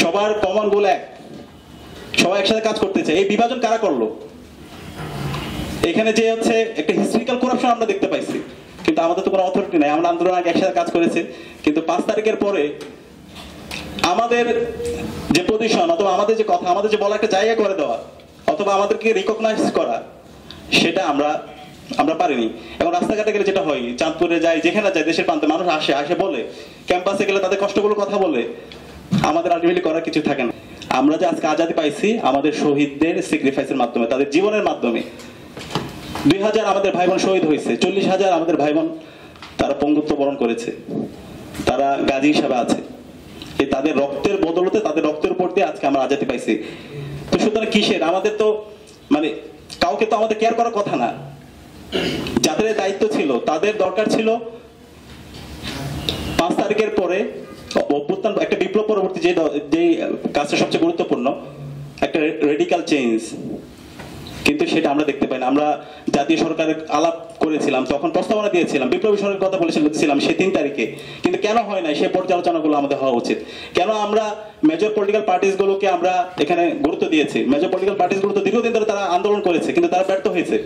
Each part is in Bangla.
সবার কমন গোল এক, সবাই একসাথে কাজ করতে চায়। এই বিভাজন কারা করলো? এখানে যে হচ্ছে একটা হিস্ট্রিক্যাল করাপশন আমরা দেখতে পাইছি, কিন্তু আমাদের তো কোনো অথরিটি নাই। আমরা আন্দোলন আগে একসাথে কাজ করেছি, কিন্তু 5 তারিখের পরে আমাদের যে পজিশন অথবা আমাদের যে কথা, আমাদের যে বলা একটা জায়গা করে দেওয়া অথবা আমাদেরকে রিকগনাইজ করা, সেটা আমরা পারিনি। এবং রাস্তাঘাটে গেলে যেটা হয়, চাঁদপুরে যাই, যেখানে যাই, দেশের প্রান্তে মানুষ আসে বলে, ক্যাম্পাসে গেলে তাদের কষ্টগুলো কথা বলে, আমাদের আলটিমেটলি করার কিছু থাকে না। আমরা যে আজকে আজাদি পাইছি আমাদের শহীদদের স্যাক্রিফাইসের মাধ্যমে, তাদের জীবনের মাধ্যমে। 2000 আমাদের ভাই বোন শহীদ হয়েছে, 40,000 আমাদের ভাই বোন তারা পঙ্গুত্ব বরণ করেছে, তারা গাজী হিসাবে আছে। এই তাদের রক্তের বদলতে, তাদের রক্তের উপর দিয়ে আজকে আমরা আজাদি পাইছি। তো সুতরাং কিসের আমাদের তো মানে কাউকে তো আমাদের কেয়ার করার কথা না। যাদের দায়িত্ব ছিল তাদের দরকার ছিল 5 তারিখের পরে অভ্যুত্থান, একটা বিপ্লব পরবর্তী যে কাজটা সবচেয়ে গুরুত্বপূর্ণ, একটা রেডিক্যাল চেঞ্জ। কিন্তু সেটা আমরা দেখতে পাই না। আমরা জাতীয় সরকারের আলাপ করেছিলাম, তখন প্রস্তাবনা দিয়েছিলাম, বিপ্লবী সরকারের কথা বলেছিলাম সেই 3 তারিখে, কিন্তু কেন হয় নাই সেই পর্যালোচনাগুলো আমাদের হওয়া উচিত। কেন আমরা মেজর পলিটিক্যাল পার্টিস গুলোকে আমরা এখানে গুরুত্ব দিয়েছি? মেজর পলিটিক্যাল পার্টিস গুলো তো দীর্ঘদিন ধরে তারা আন্দোলন করেছে, কিন্তু তারা ব্যর্থ হয়েছে।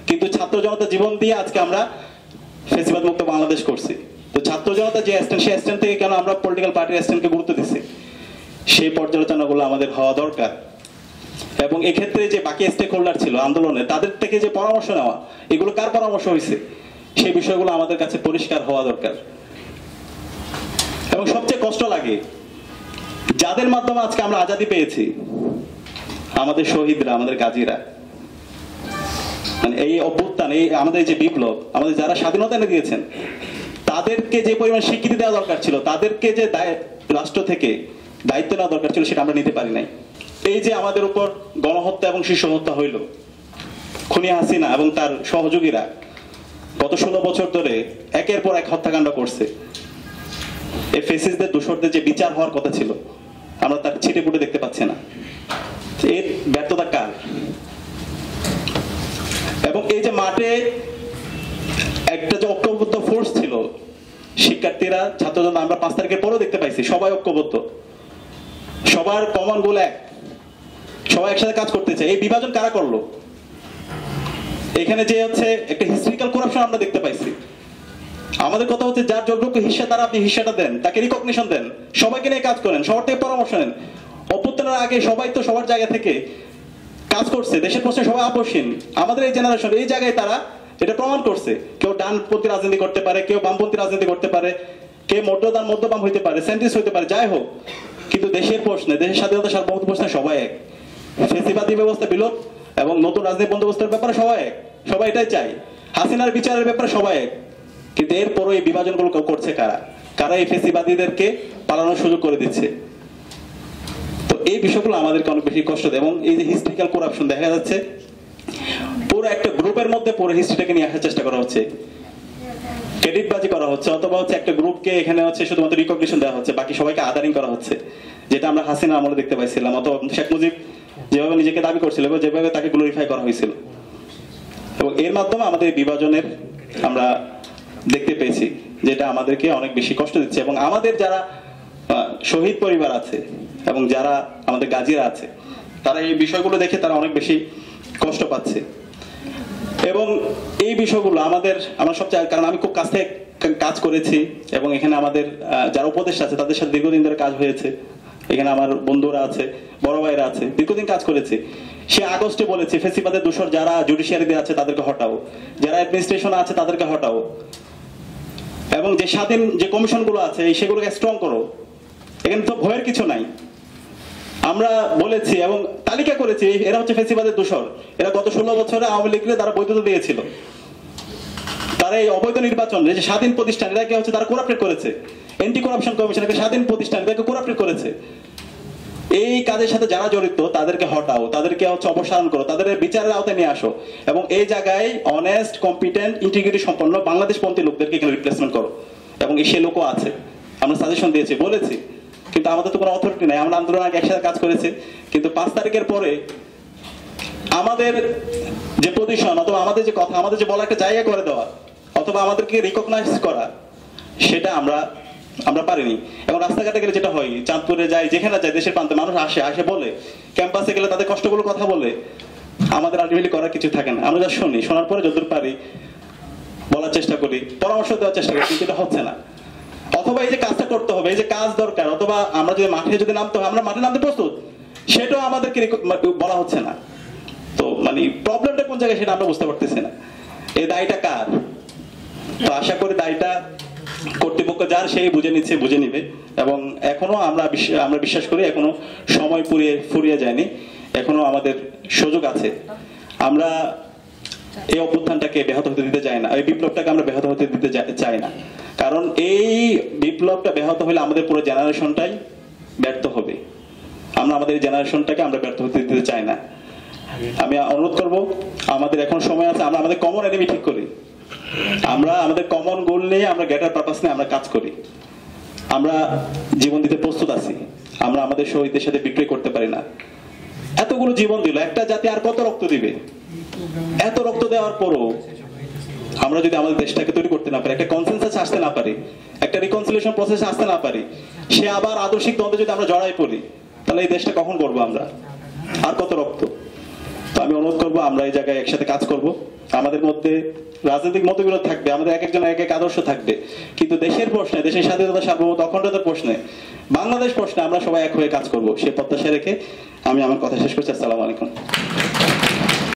কিন্তু ছাত্র জনতা জীবন দিয়ে আজকে আমরা ফ্যাসিবাদ মুক্ত বাংলাদেশ করছি। তো ছাত্র জনতা যে স্ট্যান্ড, সেই স্ট্যান্ড থেকে কেন আমরা পলিটিক্যাল পার্টির স্ট্যান্ডকে গুরুত্ব দিচ্ছি? সেই পর্যালোচনাগুলো আমাদের হওয়া দরকার। এবং এক্ষেত্রে যে বাকি স্টেক হোল্ডার ছিল আন্দোলনে, তাদের থেকে যে পরামর্শ নেওয়া, এগুলো কার পরামর্শ হয়েছে, সেই বিষয়গুলো আমাদের কাছে পরিষ্কার হওয়া দরকার। এবং সবচেয়ে কষ্ট লাগে, যাদের মাধ্যমে আজকে আমরা আজাদি পেয়েছি, আমাদের শহীদরা, আমাদের গাজীরা, মানে এই অভ্যুত্থান, এই আমাদের যে বিপ্লব, আমাদের যারা স্বাধীনতা এনে দিয়েছেন, তাদেরকে যে পরিমাণ স্বীকৃতি দেওয়া দরকার ছিল, তাদেরকে যে রাষ্ট্র থেকে দায়িত্ব নেওয়া দরকার ছিল, সেটা আমরা নিতে পারি নাই। এই যে আমাদের উপর গণহত্যা এবং শিশু হত্যা হইল, খুনি হাসিনা এবং তার সহযোগীরা গত 16 বছর ধরে একের পর এক হত্যাকাণ্ড করছে। এই ফেসিসদের, দোষরদের যে বিচার হওয়ার কথা ছিল, আমরা তার ছিটে ফুটে দেখতে পাচ্ছি না। এর ব্যর্থতা কার? এবং এই যে মাঠে একটা যে ঐক্যবদ্ধ ফোর্স ছিল, শিক্ষার্থীরা, ছাত্রজন, আমরা 5 তারিখের পরেও দেখতে পাইছি সবাই ঐক্যবদ্ধ, সবার কমন গোল এক, সবাই একসাথে কাজ করতে চায়। এই বিভাজন কারা করলো? এখানে যে হচ্ছে একটা হিস্ট্রিক্যাল করাপশন আমরা দেখতে পাইছি। আমাদের কথা হচ্ছে, যার যোগ্য হিস্সা, তারা আপনি হিস্সাটা দেন, তাকে রিকগনিশন দেন, সবাইকে নিয়ে কাজ করেন, সবার থেকে পরামর্শ নেন। অভ্যুত্থানের আগে সবাই তো সবার জায়গা থেকে কাজ করছে, দেশের প্রশ্নে সবাই আপসহীন। আমাদের এই জেনারেশন এই জায়গায় তারা এটা প্রমাণ করছে। কেউ ডানপন্থী রাজনীতি করতে পারে, কেউ বামপন্থী রাজনীতি করতে পারে, কেউ মধ্যবাম হইতে পারে, সেন্ট্রিস্ট হইতে পারে, যাই হোক, কিন্তু দেশের প্রশ্নে, দেশের স্বাধীনতা, সার্বভৌমত্ব প্রশ্নে সবাই এক। ফ্যাসিবাদী ব্যবস্থা বিলোপ এবং নতুন রাজনীতি বন্দোবস্তের ব্যাপারে সবাই এক, সবাই এটাই চাই। হাসিনার বিচারের ব্যাপারে সবাই এক। কিন্তু এরপরও এই বিভাজনগুলো করছে কারা? কারা এই ফ্যাসিবাদীদেরকে পালানোর সুযোগ করে দিচ্ছে? তো এই বিষয়গুলো আমাদেরকে অনেক বেশি কষ্ট দেয়। এবং এই যে হিস্ট্রিক্যাল করাপশন দেখা যাচ্ছে, পুরো একটা গ্রুপের মধ্যে পুরো হিস্ট্রিটাকে নিয়ে আসার চেষ্টা করা হচ্ছে, ক্রেডিটবাজি করা হচ্ছে, অথবা হচ্ছে একটা গ্রুপকে এখানে হচ্ছে শুধুমাত্র রিকগনিশন দেওয়া হচ্ছে, বাকি সবাইকে আদারিং করা হচ্ছে, যেটা আমরা হাসিনা আমলে দেখতে পাইছিলাম, অথবা শেখ মুজিব যেভাবে নিজেকে দাবি করছিল এবং যেভাবে তাকে গ্লোরিফাই করা হয়েছিল। এবং এর মাধ্যমে আমাদের বিভাজনের আমরা দেখতে পেয়েছি, যেটা আমাদেরকে অনেক বেশি কষ্ট দিচ্ছে। এবং আমাদের যারা শহীদ পরিবার আছে এবং যারা আমাদের গাজীরা আছে, তারা এই বিষয়গুলো দেখে তারা অনেক বেশি কষ্ট পাচ্ছে। এবং এই বিষয়গুলো আমরা সবচেয়ে, কারণ আমি খুব কাছ থেকে কাজ করেছি এবং এখানে আমাদের যারা উপদেষ্টা আছে তাদের সাথে দীর্ঘদিন ধরে কাজ হয়েছে। এখানে আমার বন্ধুরা আছে, বড় ভাইরা আছে, দীর্ঘদিন কাজ করেছে। সে আগস্টে বলেছে, ফেসিবাদের দোষর যারা জুডিশিয়ারিতে আছে তাদেরকে হটাও, যারা অ্যাডমিনিস্ট্রেশন আছে তাদেরকে হটাও, এবং যে স্বাধীন যে কমিশনগুলো আছে সেগুলোকে স্ট্রং করো। এখানে তো ভয়ের কিছু নাই। আমরা বলেছি এবং তালিকা করেছি, এরা হচ্ছে ফেসিবাদের দোষর। এরা গত 16 বছরে আওয়ামী লীগকে তারা বৈধতা দিয়েছিল, তারা এই অবৈধ নির্বাচন, যে স্বাধীন প্রতিষ্ঠান, এটাকে হচ্ছে তারা করাপ্টেড করেছে। অ্যান্টি করাপশন কমিশন একটা স্বাধীন প্রতিষ্ঠান, এটাকে করাপ্টেড করেছে। এই কাজের সাথে যারা জড়িত তাদেরকে হটাও, তাদেরকে হচ্ছে অপসারণ করো, তাদের বিচারের আওতায় নিয়ে আসো, এবং এই জায়গায় অনেস্ট, কম্পিটেন্ট, ইন্টিগ্রিটি সম্পন্ন বাংলাদেশপন্থী লোকদেরকে এখানে রিপ্লেসমেন্ট করো। এবং সে লোকও আছে, আমরা সাজেশন দিয়েছি, বলেছি, কিন্তু আমাদের তো কোনো অথরিটি নাই। আমরা আন্দোলন আগে একসাথে কাজ করেছি, কিন্তু 5 তারিখের পরে আমাদের যে পজিশন অথবা আমাদের যে কথা, আমাদের যে বলা একটা জায়গা করে দেওয়া অথবা আমাদেরকে রিকগনাইজ করা, সেটা আমরা আমরা পারিনি। এখন রাস্তাঘাটে গেলে যেটা হয়, চাঁদপুরে যাই, যেখানে যাই, দেশের প্রান্তে মানুষ আসে বলে, ক্যাম্পাসে গেলে তাদের কষ্টগুলো কথা বলে, আমাদের আলটিমেটলি করার কিছু থাকে না। আমরা যা শুনি, শোনার পরে যতদূর পারি বলার চেষ্টা করি, পরামর্শ দেওয়ার চেষ্টা করি, কিন্তু এটা হচ্ছে না। অথবা এই যে কাজটা করতে হবে, এই যে কাজ দরকার, অথবা আমরা যদি মাঠে যদি নামতে হয়, আমরা মাঠে নামতে প্রস্তুত, সেটাও আমাদেরকে বলা হচ্ছে না। তো মানে প্রবলেমটা কোন জায়গায় সেটা আমরা বুঝতে পারতেছি না। এই দায়টা কার? তো আশা করি দায়টা কর্তৃপক্ষ যার, সেই বুঝে নিবে। এবং এখনো আমরা বিশ্বাস করি এখনো সময় ফুরিয়ে যায়নি, এখনো আমাদের সুযোগ আছে। আমরা এই অভ্যুত্থানটাকে ব্যাহত হতে দিতে চাই না, এই বিপ্লবটাকে আমরা ব্যাহত হতে দিতে চাই না। কারণ এই বিপ্লবটা ব্যাহত হলে আমাদের পুরো জেনারেশনটাই ব্যর্থ হবে। আমাদের জেনারেশনটাকে আমরা ব্যর্থ হতে দিতে চাই না। আমি অনুরোধ করব, আমাদের এখন সময় আছে, আমরা আমাদের কমন এনিমি ঠিক করি, আমরা আমাদের কমন গোল নিয়ে, আমরা গ্রেটার পারপাস নিয়ে আমরা কাজ করি। আমরা জীবন দিতে প্রস্তুত আছি, আমরা আমাদের শহীদদের সাথে বিক্রয় করতে পারি না। এতগুলো জীবন দিল একটা জাতি, আর কত রক্ত দিবে? এত রক্ত দেওয়ার পরও আমরা যদি আমাদের দেশটাকে তৈরি করতে না পারি, একটা কনসেনসাস আসতে না পারি, একটা রিকনসিলিয়েশন প্রসেস আসতে না পারি, সে আবার আদর্শিক দ্বন্দ্বে যদি আমরা জড়াই পড়ি, তাহলে এই দেশটা কখন করবো আমরা? আর কত রক্ত? তো আমি অনুরোধ করবো, আমরা এই জায়গায় একসাথে কাজ করব। আমাদের মধ্যে রাজনৈতিক মতবিরোধ থাকবে, আমাদের এক একজন এক এক আদর্শ থাকবে, কিন্তু দেশের প্রশ্নে, দেশের স্বাধীনতা, সার্বভৌমত্ব, অখণ্ডতার প্রশ্নে, বাংলাদেশ প্রশ্নে আমরা সবাই এক হয়ে কাজ করব, সে প্রত্যাশা রেখে আমি আমার কথা শেষ করছি। আসসালামু আলাইকুম।